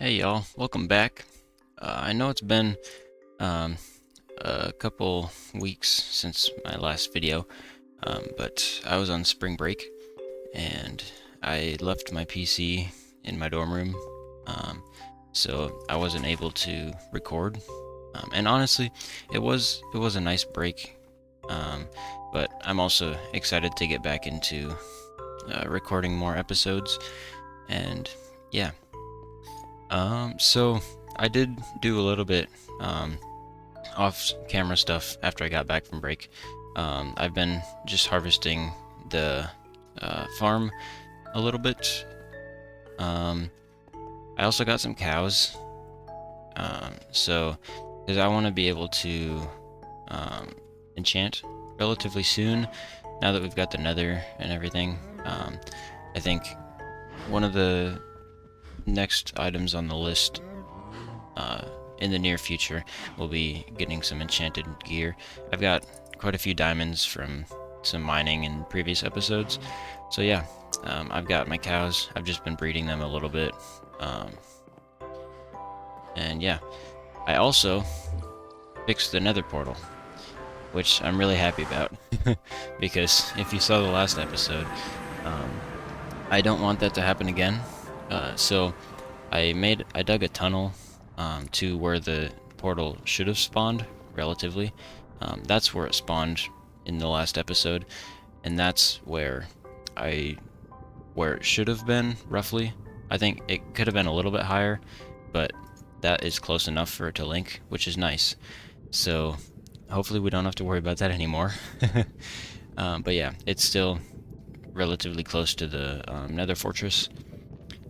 Hey y'all, welcome back. I know it's been um, a couple weeks since my last video, but I was on spring break and I left my PC in my dorm room, so I wasn't able to record. And honestly, it was a nice break, um, but I'm also excited to get back into recording more episodes, and yeah. So I did do a little bit off-camera stuff after I got back from break. I've been just harvesting the farm a little bit. I also got some cows. So because I want to be able to enchant relatively soon, now that we've got the nether and everything. I think one of the next items on the list in the near future we'll be getting some enchanted gear. I've got quite a few diamonds from some mining in previous episodes, so yeah. I've got my cows. I've just been breeding them a little bit, and yeah, I also fixed the nether portal, which I'm really happy about because if you saw the last episode, I don't want that to happen again. So I dug a tunnel to where the portal should have spawned, relatively. That's where it spawned in the last episode, and that's where it should have been, roughly. I think it could have been a little bit higher, but that is close enough for it to link, which is nice. So hopefully we don't have to worry about that anymore. But yeah, it's still relatively close to the nether fortress.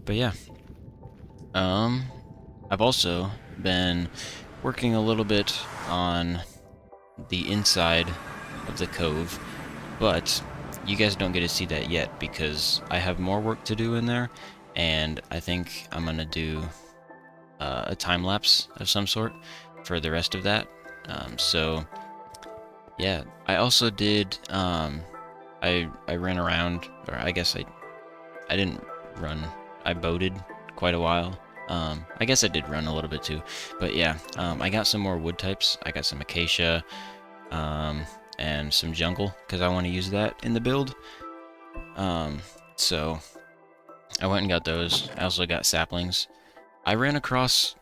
But yeah, I've also been working a little bit on the inside of the cove, but you guys don't get to see that yet because I have more work to do in there, and I think I'm gonna do a time lapse of some sort for the rest of that. So yeah, I also did. I ran around, or I guess I didn't run. I boated quite a while. I guess I did run a little bit too, but yeah, I got some more wood types. I got some acacia, and some jungle, because I want to use that in the build. So I went and got those. I also got saplings. I ran across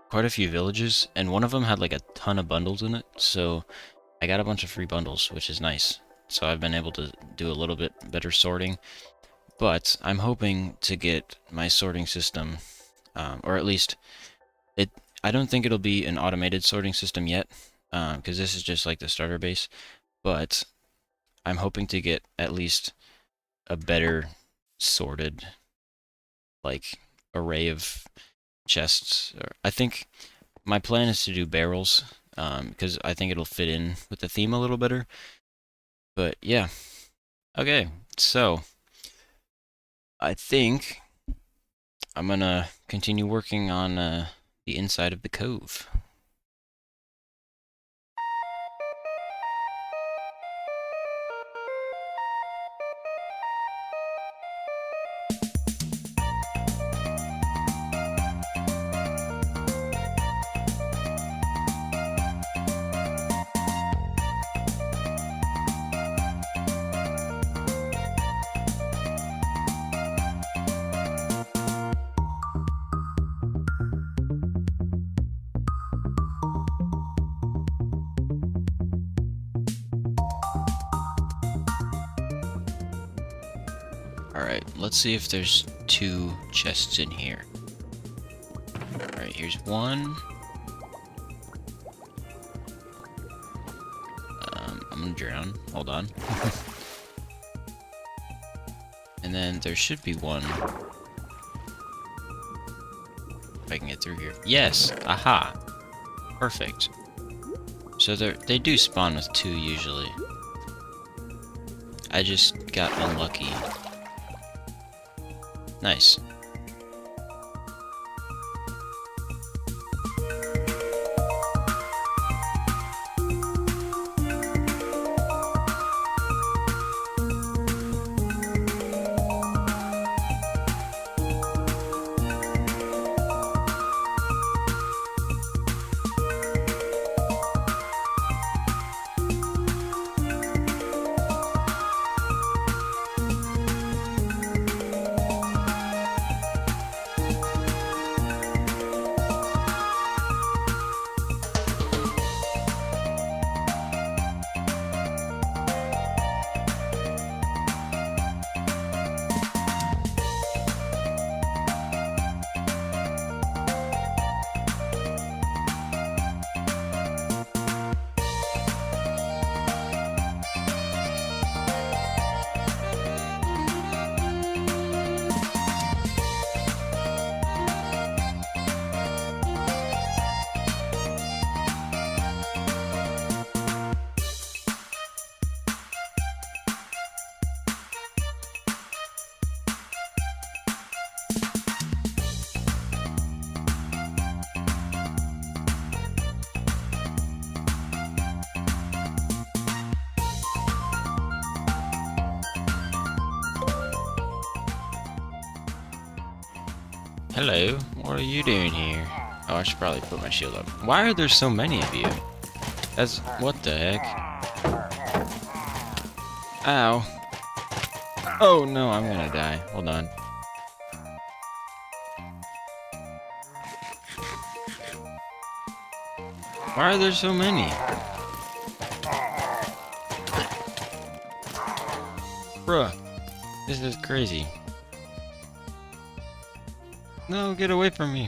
quite a few villages, and one of them had like a ton of bundles in it, so I got a bunch of free bundles, which is nice. So I've been able to do a little bit better sorting, but I'm hoping to get my sorting system, or at least it. I don't think it'll be an automated sorting system yet, because this is just like the starter base. But I'm hoping to get at least a better sorted, like, array of chests. I think my plan is to do barrels, because I think it'll fit in with the theme a little better. But yeah, okay, so I think I'm gonna continue working on the inside of the cove. Alright, let's see if there's 2 chests in here. Alright, here's one. I'm gonna drown. Hold on. And then there should be one. If I can get through here. Yes! Aha! Perfect. So they do spawn with 2 usually. I just got unlucky. Nice. Hello, what are you doing here? Oh, I should probably put my shield up. Why are there so many of you? That's... what the heck? Ow. Oh no, I'm gonna die. Hold on. Why are there so many? Bruh, this is crazy. No, get away from me.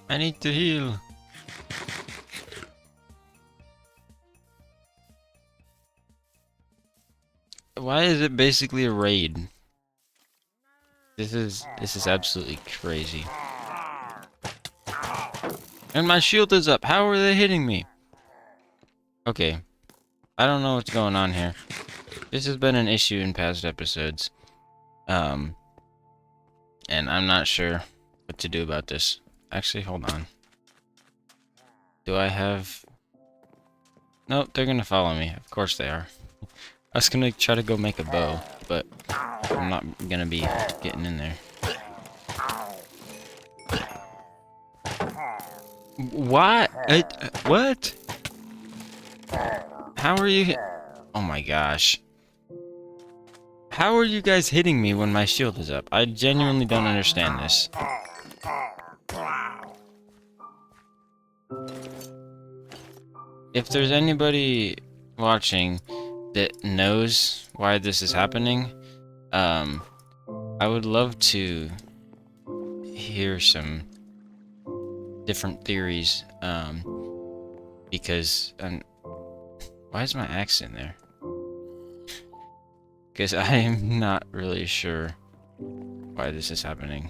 I need to heal. Why is it basically a raid? This is absolutely crazy. And my shield is up. How are they hitting me? Okay. I don't know what's going on here. This has been an issue in past episodes. And I'm not sure what to do about this. Actually, hold on. Do I have... Nope, they're gonna follow me. Of course they are. I was gonna try to go make a bow, but I'm not gonna be getting in there. What? What? How are you Oh my gosh. How are you guys hitting me when my shield is up? I genuinely don't understand this. If there's anybody watching that knows why this is happening, I would love to hear some different theories, because, why is my axe in there? Because I am not really sure why this is happening.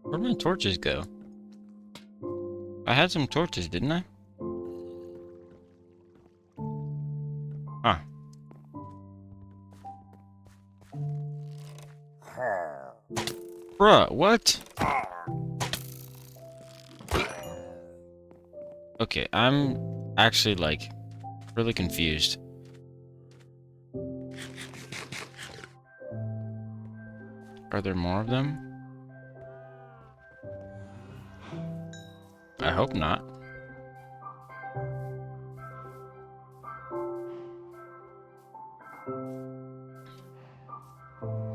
Where'd my torches go? I had some torches, didn't I? Huh. Bruh, what? Okay, I'm actually, like, really confused. Are there more of them? I hope not.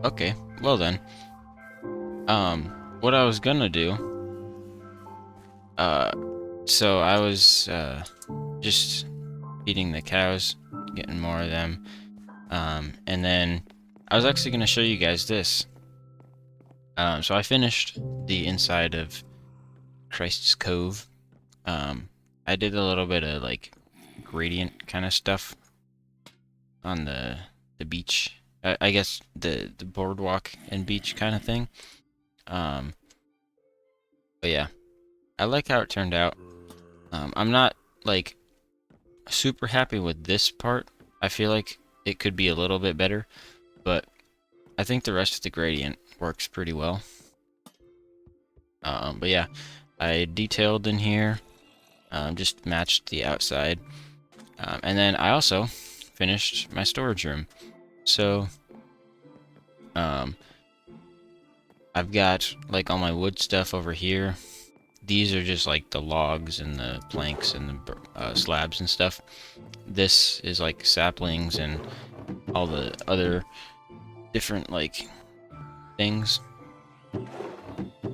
Okay, well then. What I was gonna do... so I was, just feeding the cows, getting more of them. And then I was actually gonna show you guys this. So I finished the inside of Christ's Cove. I did a little bit of, like, gradient kind of stuff on the beach. I guess the boardwalk and beach kind of thing. But yeah, I like how it turned out. I'm not, like, super happy with this part. I feel like it could be a little bit better, but I think the rest of the gradient works pretty well. But yeah, I detailed in here, just matched the outside, and then I also finished my storage room. So, I've got, like, all my wood stuff over here. These are just, like, the logs and the planks and the slabs and stuff. This is, like, saplings and all the other different, like, things.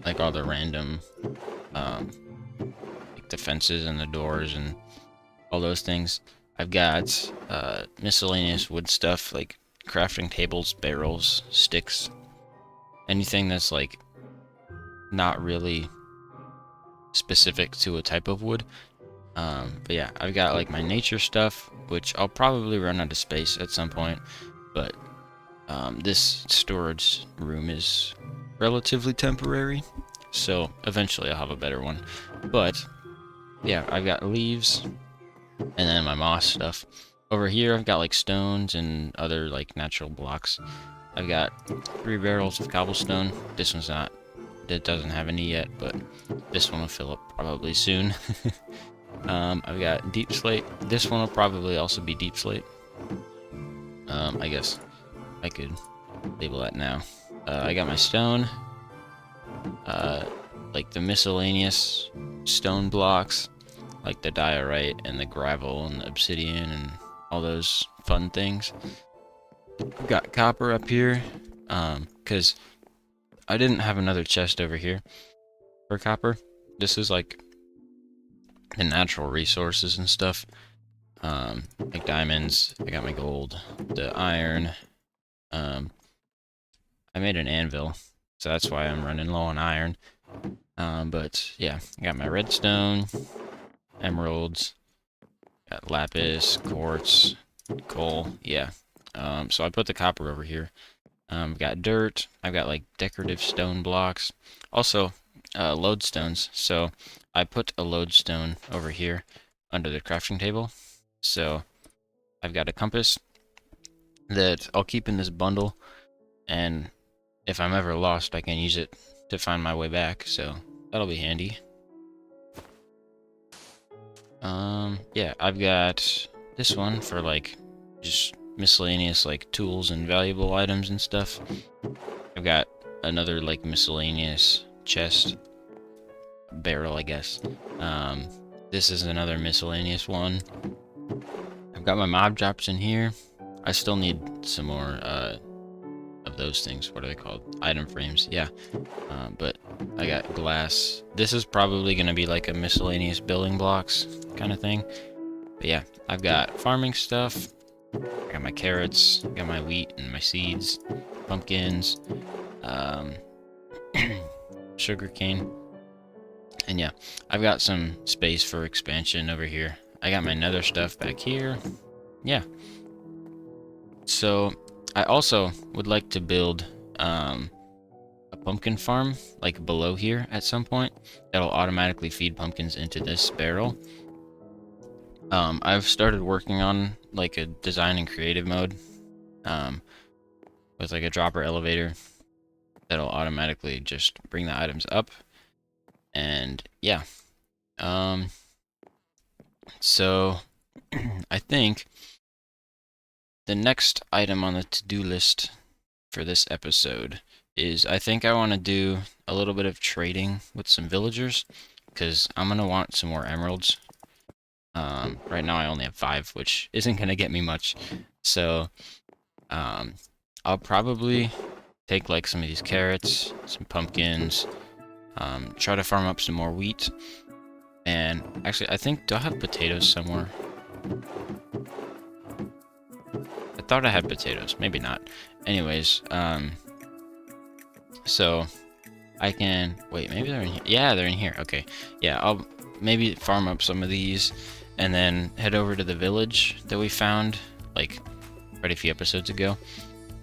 Like, all the random, like, the fences and the doors and all those things. I've got, miscellaneous wood stuff, like crafting tables, barrels, sticks. Anything that's, like, not really specific to a type of wood. But yeah, I've got, like, my nature stuff, which I'll probably run out of space at some point, but this storage room is relatively temporary, so eventually I'll have a better one. But yeah, I've got leaves, and then my moss stuff. Over here I've got, like, stones and other, like, natural blocks. I've got 3 barrels of cobblestone. This one's not, it doesn't have any yet, but this one will fill up probably soon. I've got deep slate. This one will probably also be deep slate. I guess I could label that now. I got my stone. Like the miscellaneous stone blocks, like the diorite and the gravel and the obsidian and all those fun things. Got copper up here, because I didn't have another chest over here for copper. This is like the natural resources and stuff. Like diamonds, I got my gold, the iron. I made an anvil, so that's why I'm running low on iron. But yeah, I got my redstone, emeralds, got lapis, quartz, coal, yeah. So I put the copper over here. I've got dirt, I've got like decorative stone blocks. Also, lodestones. So I put a lodestone over here under the crafting table. So I've got a compass that I'll keep in this bundle, and if I'm ever lost, I can use it to find my way back, so that'll be handy. Yeah, I've got this one for like just miscellaneous like tools and valuable items and stuff. I've got another like miscellaneous chest barrel, I guess. This is another miscellaneous one. I've got my mob drops in here. I still need some more of those things. What are they called? Item frames. Yeah. But I got glass. This is probably going to be like a miscellaneous building blocks kind of thing. But yeah, I've got farming stuff. I got my carrots, got my wheat and my seeds, pumpkins, sugarcane. And yeah, I've got some space for expansion over here. I got my nether stuff back here. Yeah. So I also would like to build a pumpkin farm like below here at some point that'll automatically feed pumpkins into this barrel. I've started working on like a design and creative mode with like a dropper elevator that'll automatically just bring the items up. And yeah, so I think the next item on the to-do list for this episode is I think I want to do a little bit of trading with some villagers, because I'm going to want some more emeralds. Right now I only have 5, which isn't going to get me much. So I'll probably take like some of these carrots, some pumpkins, try to farm up some more wheat. And actually, I think, do I have potatoes somewhere? I thought I had potatoes, maybe not. Anyways, so I can, wait, maybe they're in here. Yeah, they're in here. Okay. Yeah, I'll maybe farm up some of these and then head over to the village that we found like quite a few episodes ago,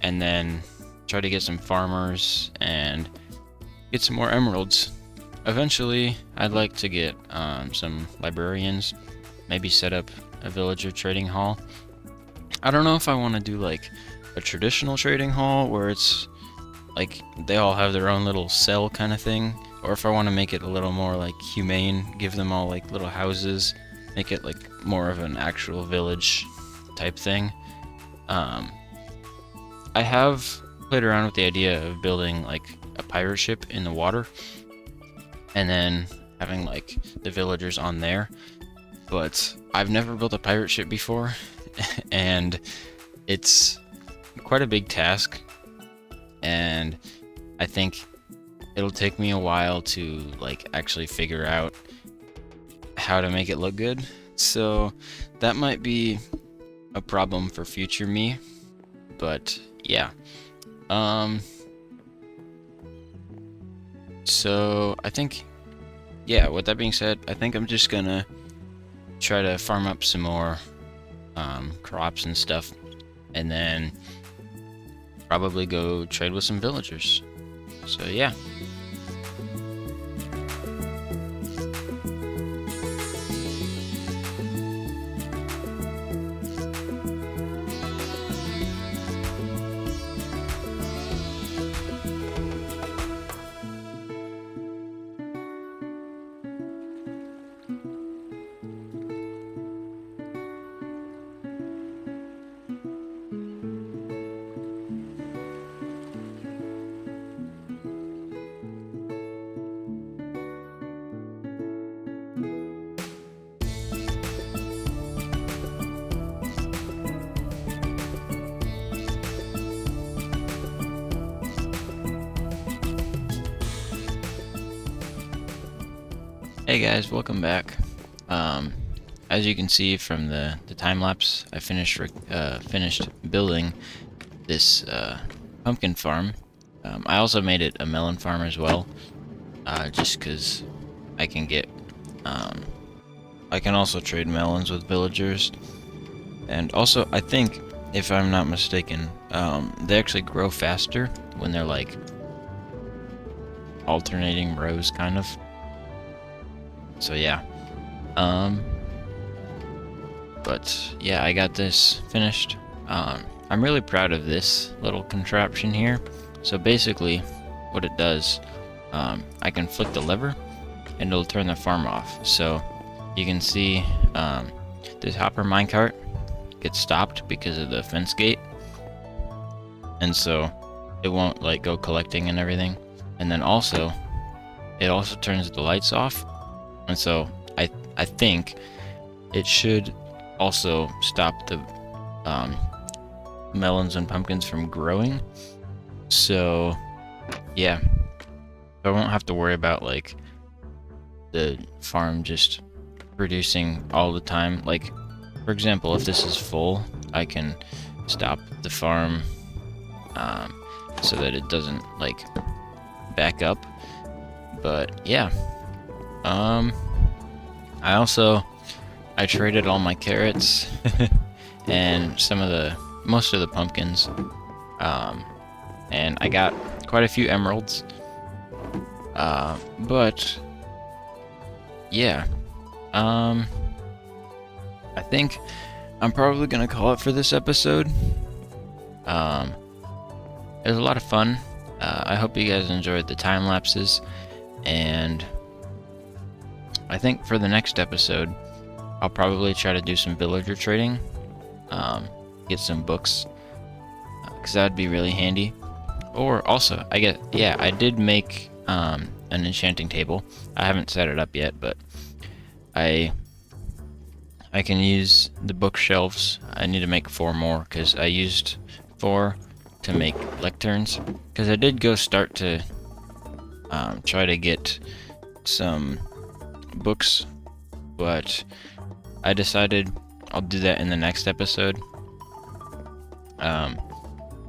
and then try to get some farmers and get some more emeralds. Eventually, I'd like to get some librarians, maybe set up a villager trading hall. I don't know if I want to do like a traditional trading hall where it's like they all have their own little cell kind of thing, or if I want to make it a little more like humane, give them all like little houses, make it like more of an actual village type thing. I have played around with the idea of building like a pirate ship in the water and then having like the villagers on there, but I've never built a pirate ship before and it's quite a big task, and I think it'll take me a while to like actually figure out how to make it look good. So that might be a problem for future me, but yeah. So I think, yeah, with that being said, I think I'm just gonna try to farm up some more crops and stuff, and then probably go trade with some villagers. So yeah. Hey guys, welcome back. As you can see from the time lapse, I finished building this pumpkin farm. I also made it a melon farm as well, just because I can get I can also trade melons with villagers, and also I think, if I'm not mistaken, they actually grow faster when they're like alternating rows, kind of. So yeah. But yeah, I got this finished. I'm really proud of this little contraption here. So basically, what it does, I can flick the lever, and it'll turn the farm off. So you can see this hopper minecart gets stopped because of the fence gate, and so it won't like go collecting and everything. And then also, it also turns the lights off, and so I think it should also stop the melons and pumpkins from growing. So yeah, I won't have to worry about like the farm just producing all the time. Like, for example, if this is full, I can stop the farm so that it doesn't like back up. But yeah, I traded all my carrots and most of the pumpkins, and I got quite a few emeralds. But yeah, I think I'm probably gonna call it for this episode. It was a lot of fun. I hope you guys enjoyed the time lapses, and I think for the next episode, I'll probably try to do some villager trading, get some books, because that'd be really handy. Or also, I did make an enchanting table. I haven't set it up yet, but I can use the bookshelves. I need to make 4 more, because I used 4 to make lecterns. Because I did go start to try to get some books, but I decided I'll do that in the next episode,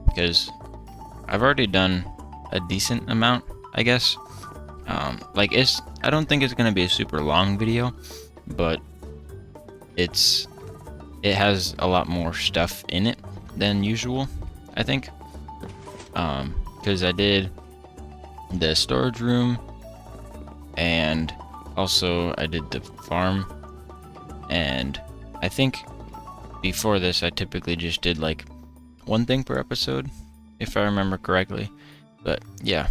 because I've already done a decent amount, I guess. I don't think it's gonna be a super long video, but it has a lot more stuff in it than usual, I think. Because I did the storage room, and also I did the farm, and I think before this I typically just did like 1 thing per episode, if I remember correctly. But yeah,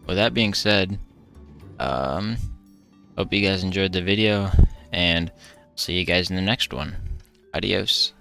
with that being said, hope you guys enjoyed the video, and see you guys in the next one. Adios.